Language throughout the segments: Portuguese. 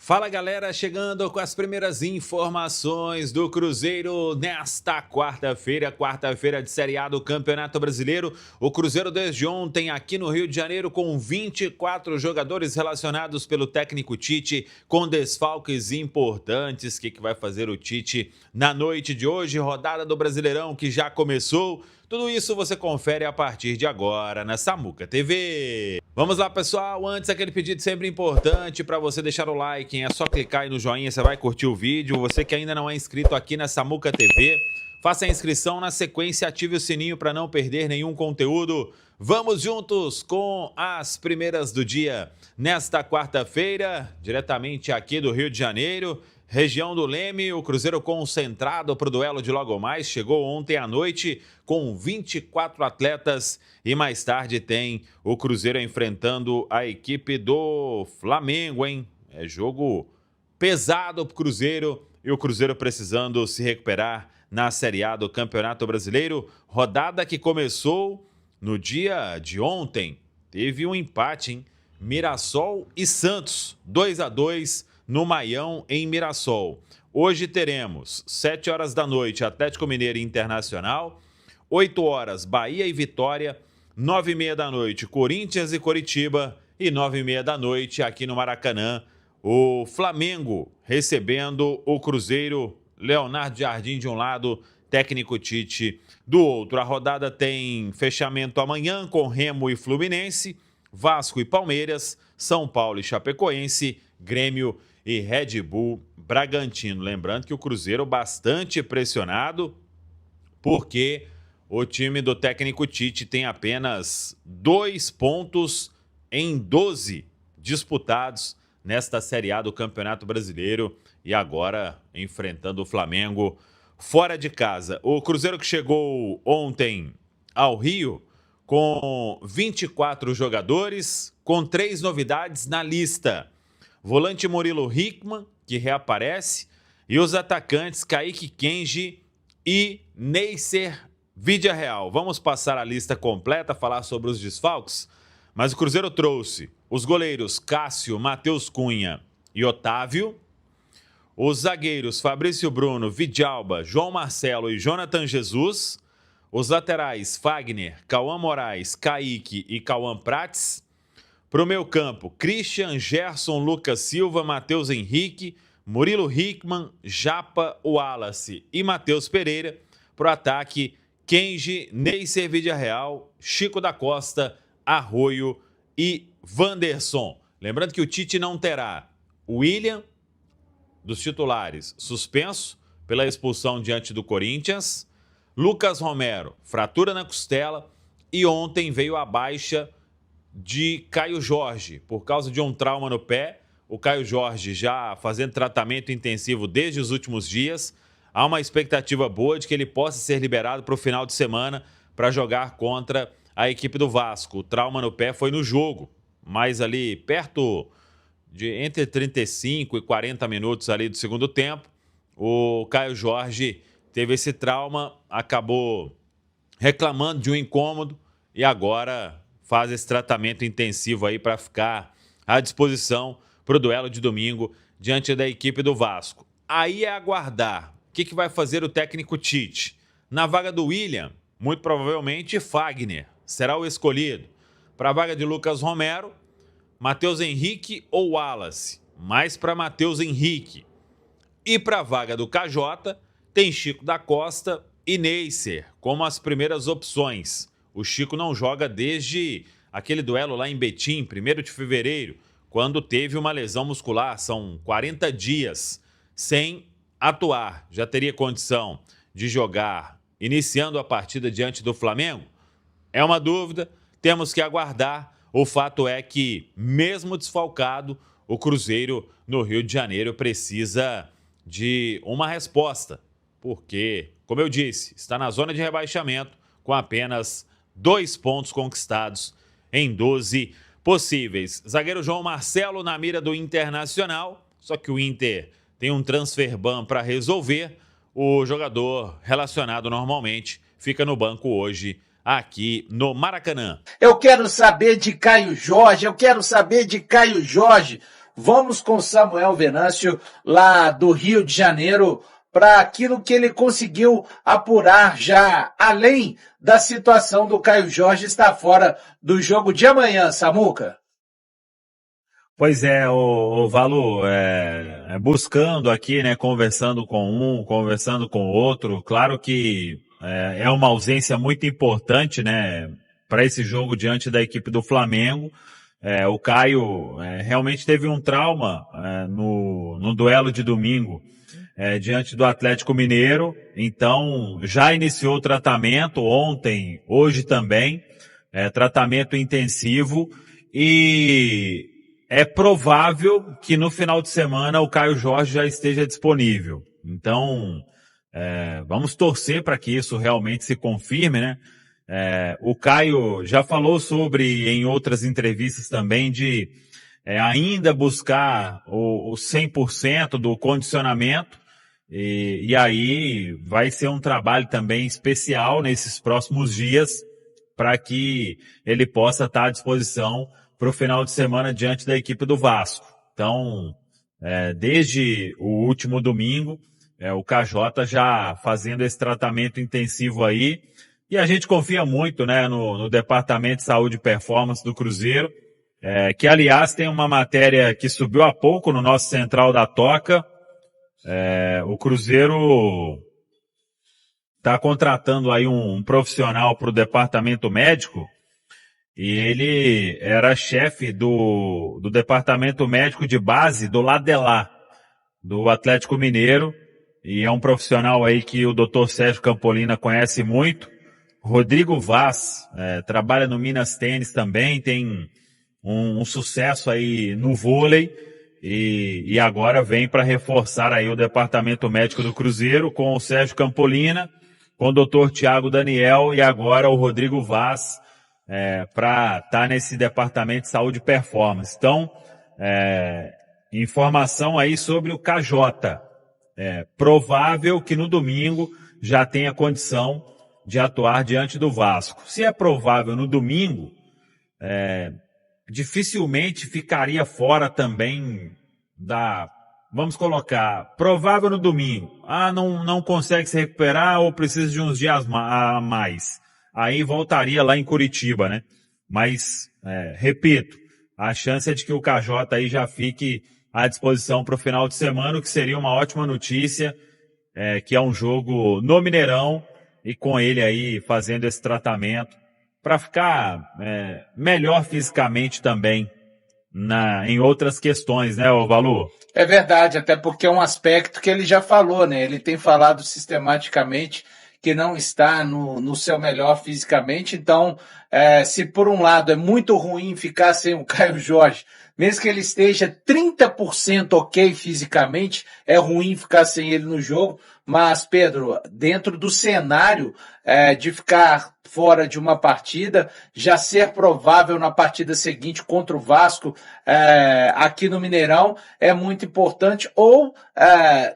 Fala galera, chegando com as primeiras informações do Cruzeiro nesta quarta-feira de Série A do Campeonato Brasileiro. O Cruzeiro desde ontem aqui no Rio de Janeiro com 24 jogadores relacionados pelo técnico Tite, com desfalques importantes. O que vai fazer o Tite na noite de hoje? Rodada do Brasileirão que já começou. Tudo isso você confere a partir de agora na Samuca TV. Vamos lá, pessoal. Antes, aquele pedido sempre importante para você deixar o like, hein? É só clicar aí no joinha, você vai curtir o vídeo. Você que ainda não é inscrito aqui na Samuca TV, faça a inscrição, na sequência ative o sininho para não perder nenhum conteúdo. Vamos juntos com as primeiras do dia. Nesta quarta-feira, diretamente aqui do Rio de Janeiro, região do Leme, o Cruzeiro concentrado para o duelo de logo mais. Chegou ontem à noite com 24 atletas e mais tarde tem o Cruzeiro enfrentando a equipe do Flamengo, hein? É jogo pesado para o Cruzeiro e o Cruzeiro precisando se recuperar na Série A do Campeonato Brasileiro. Rodada que começou no dia de ontem. Teve um empate, hein? Mirassol e Santos, 2-2 no Maião, em Mirassol. Hoje teremos 7 horas da noite Atlético Mineiro e Internacional, 8 horas Bahia e Vitória, 9h30 da noite Corinthians e Coritiba e 9h30 da noite aqui no Maracanã o Flamengo recebendo o Cruzeiro. Leonardo Jardim de um lado, técnico Tite do outro. A rodada tem fechamento amanhã com Remo e Fluminense, Vasco e Palmeiras, São Paulo e Chapecoense, Grêmio e Red Bull Bragantino. Lembrando que o Cruzeiro bastante pressionado, porque o time do técnico Tite tem apenas 2 pontos em 12 disputados nesta Série A do Campeonato Brasileiro e agora enfrentando o Flamengo fora de casa. O Cruzeiro que chegou ontem ao Rio com 24 jogadores, com 3 novidades na lista. Volante Murilo Hickman, que reaparece, e os atacantes Kaique Kenji e Neisser Vidiarreal. Vamos passar a lista completa, falar sobre os desfalques, mas o Cruzeiro trouxe os goleiros Cássio, Matheus Cunha e Otávio, os zagueiros Fabrício Bruno, Vidalba, João Marcelo e Jonathan Jesus, os laterais Fagner, Cauã Moraes, Kaique e Cauã Prates. Para o meio campo, Christian, Gerson, Lucas Silva, Matheus Henrique, Murilo Hickman, Japa, Wallace e Matheus Pereira. Para o ataque, Kenji, Neisser Vidiarreal, Chico da Costa, Arroio e Wanderson. Lembrando que o Tite não terá o William, dos titulares, suspenso pela expulsão diante do Corinthians, Lucas Romero, fratura na costela, e ontem veio a baixa de Caio Jorge, por causa de um trauma no pé. O Caio Jorge já fazendo tratamento intensivo desde os últimos dias. Há uma expectativa boa de que ele possa ser liberado para o final de semana para jogar contra a equipe do Vasco. O trauma no pé foi no jogo, mas ali perto de entre 35 e 40 minutos ali do segundo tempo, o Caio Jorge teve esse trauma, acabou reclamando de um incômodo e agora faz esse tratamento intensivo aí para ficar à disposição para o duelo de domingo diante da equipe do Vasco. Aí é aguardar o que vai fazer o técnico Tite. Na vaga do William, muito provavelmente Fagner será o escolhido. Para a vaga de Lucas Romero, Matheus Henrique ou Wallace, mais para Matheus Henrique. E para a vaga do KJ, tem Chico da Costa e Neisser como as primeiras opções. O Chico não joga desde aquele duelo lá em Betim, 1º de fevereiro, quando teve uma lesão muscular. São 40 dias sem atuar. Já teria condição de jogar iniciando a partida diante do Flamengo? É uma dúvida, temos que aguardar. O fato é que, mesmo desfalcado, o Cruzeiro no Rio de Janeiro precisa de uma resposta, porque, como eu disse, está na zona de rebaixamento com apenas 2 pontos conquistados em 12 possíveis. Zagueiro João Marcelo na mira do Internacional, só que o Inter tem um transfer ban para resolver. O jogador relacionado normalmente fica no banco hoje aqui no Maracanã. Eu quero saber de Caio Jorge, Vamos com Samuel Venâncio, lá do Rio de Janeiro, para aquilo que ele conseguiu apurar já, além da situação do Caio Jorge estar fora do jogo de amanhã, Samuca. Pois é, o Valu, buscando aqui, né, conversando com um, conversando com o outro, claro que é uma ausência muito importante, né, para esse jogo diante da equipe do Flamengo. O Caio realmente teve um trauma no duelo de domingo diante do Atlético Mineiro, então já iniciou o tratamento ontem, hoje também, tratamento intensivo, e é provável que no final de semana o Caio Jorge já esteja disponível. Então, vamos torcer para que isso realmente se confirme, né? O Caio já falou sobre, em outras entrevistas também, de ainda buscar o 100% do condicionamento, e aí vai ser um trabalho também especial nesses próximos dias para que ele possa estar à disposição para o final de semana diante da equipe do Vasco. Então, desde o último domingo, o KJ já fazendo esse tratamento intensivo aí, e a gente confia muito, né, no Departamento de Saúde e Performance do Cruzeiro, que aliás tem uma matéria que subiu há pouco no nosso Central da Toca. O Cruzeiro está contratando aí um profissional para o departamento médico, e ele era chefe do departamento médico de base do lado de lá, do Atlético Mineiro, e é um profissional aí que o Dr. Sérgio Campolina conhece muito. Rodrigo Vaz, trabalha no Minas Tênis também, tem um sucesso aí no vôlei, e agora vem para reforçar aí o departamento médico do Cruzeiro com o Sérgio Campolina, com o Dr. Thiago Daniel e agora o Rodrigo Vaz, para estar nesse departamento de saúde e performance. Então, informação aí sobre o KJ. Provável que no domingo já tenha condição de atuar diante do Vasco. Se é provável no domingo, dificilmente ficaria fora também vamos colocar, provável no domingo. Não consegue se recuperar ou precisa de uns dias a mais. Aí voltaria lá em Curitiba, né? Mas, repito, a chance é de que o KJ aí já fique à disposição para o final de semana, o que seria uma ótima notícia, que é um jogo no Mineirão, e com ele aí fazendo esse tratamento para ficar melhor fisicamente também em outras questões, né, Valu? É verdade, até porque é um aspecto que ele já falou, né? Ele tem falado sistematicamente que não está no seu melhor fisicamente. Então, se por um lado é muito ruim ficar sem o Caio Jorge, mesmo que ele esteja 30% ok fisicamente, é ruim ficar sem ele no jogo. Mas, Pedro, dentro do cenário de ficar fora de uma partida, já ser provável na partida seguinte contra o Vasco aqui no Mineirão é muito importante, ou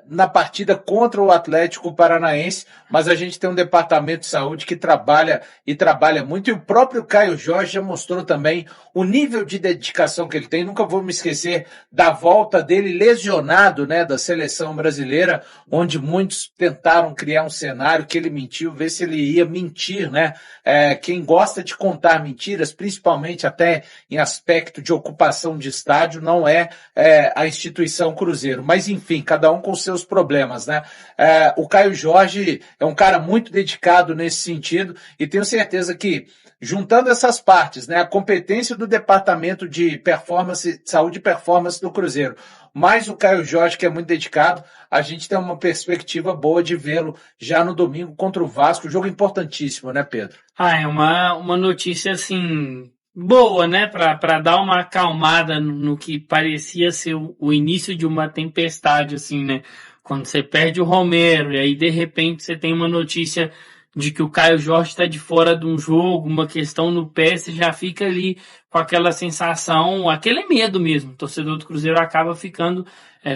na partida contra o Atlético Paranaense, mas a gente tem um departamento de saúde que trabalha muito, e o próprio Caio Jorge já mostrou também o nível de dedicação que ele tem. Nunca vou me esquecer da volta dele lesionado, né, da seleção brasileira, onde muitos tentaram criar um cenário que ele mentiu, ver se ele ia mentir, né? Quem gosta de contar mentiras, principalmente até em aspecto de ocupação de estádio, não é a instituição Cruzeiro. Mas, enfim, cada um com seus problemas, né? O Caio Jorge é um cara muito dedicado nesse sentido, e tenho certeza que, juntando essas partes, né, a competência do Departamento de Saúde e Performance do Cruzeiro, mais o Caio Jorge, que é muito dedicado, a gente tem uma perspectiva boa de vê-lo já no domingo contra o Vasco, jogo importantíssimo, né, Pedro? É uma notícia, assim, boa, né, para dar uma acalmada no que parecia ser o início de uma tempestade, assim, né, quando você perde o Romero, e aí, de repente, você tem uma notícia de que o Caio Jorge está de fora de um jogo, uma questão no pé, você já fica ali com aquela sensação, aquele medo mesmo. O torcedor do Cruzeiro acaba ficando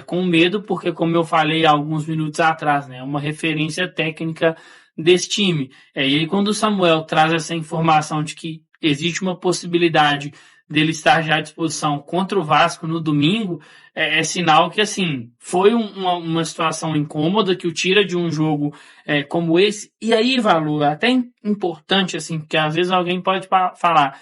com medo, porque, como eu falei há alguns minutos atrás, né, é uma referência técnica desse time. E aí, quando o Samuel traz essa informação de que existe uma possibilidade dele estar já à disposição contra o Vasco no domingo, é sinal que, assim, foi uma situação incômoda que o tira de um jogo como esse. E aí, Valor, até importante, assim, porque às vezes alguém pode falar,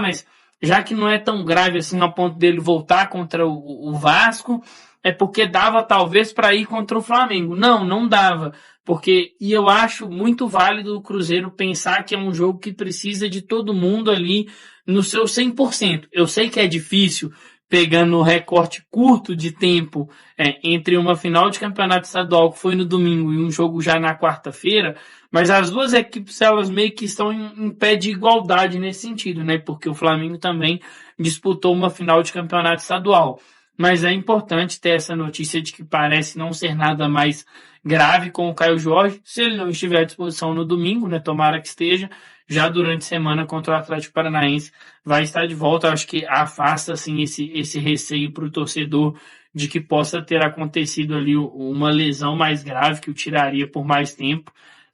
mas já que não é tão grave assim ao ponto dele voltar contra o Vasco, é porque dava talvez para ir contra o Flamengo. Não dava. E eu acho muito válido o Cruzeiro pensar que é um jogo que precisa de todo mundo ali no seu 100%. Eu sei que é difícil, pegando o recorte curto de tempo entre uma final de campeonato estadual que foi no domingo e um jogo já na quarta-feira, mas as duas equipes elas meio que estão em pé de igualdade nesse sentido, né? Porque o Flamengo também disputou uma final de campeonato estadual. Mas é importante ter essa notícia de que parece não ser nada mais grave com o Caio Jorge, se ele não estiver à disposição no domingo, né? Tomara que esteja, já durante a semana contra o Atlético Paranaense vai estar de volta. Eu acho que afasta assim, esse receio para o torcedor de que possa ter acontecido ali uma lesão mais grave que o tiraria por mais tempo.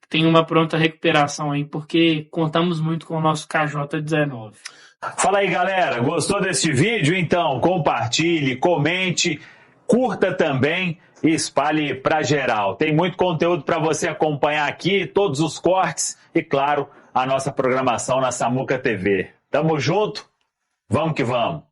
Tem uma pronta recuperação aí, porque contamos muito com o nosso KJ19. Fala aí, galera, gostou desse vídeo? Então compartilhe, comente, curta também e espalhe para geral. Tem muito conteúdo para você acompanhar aqui, todos os cortes e, claro, a nossa programação na Samuca TV. Tamo junto, vamos que vamos!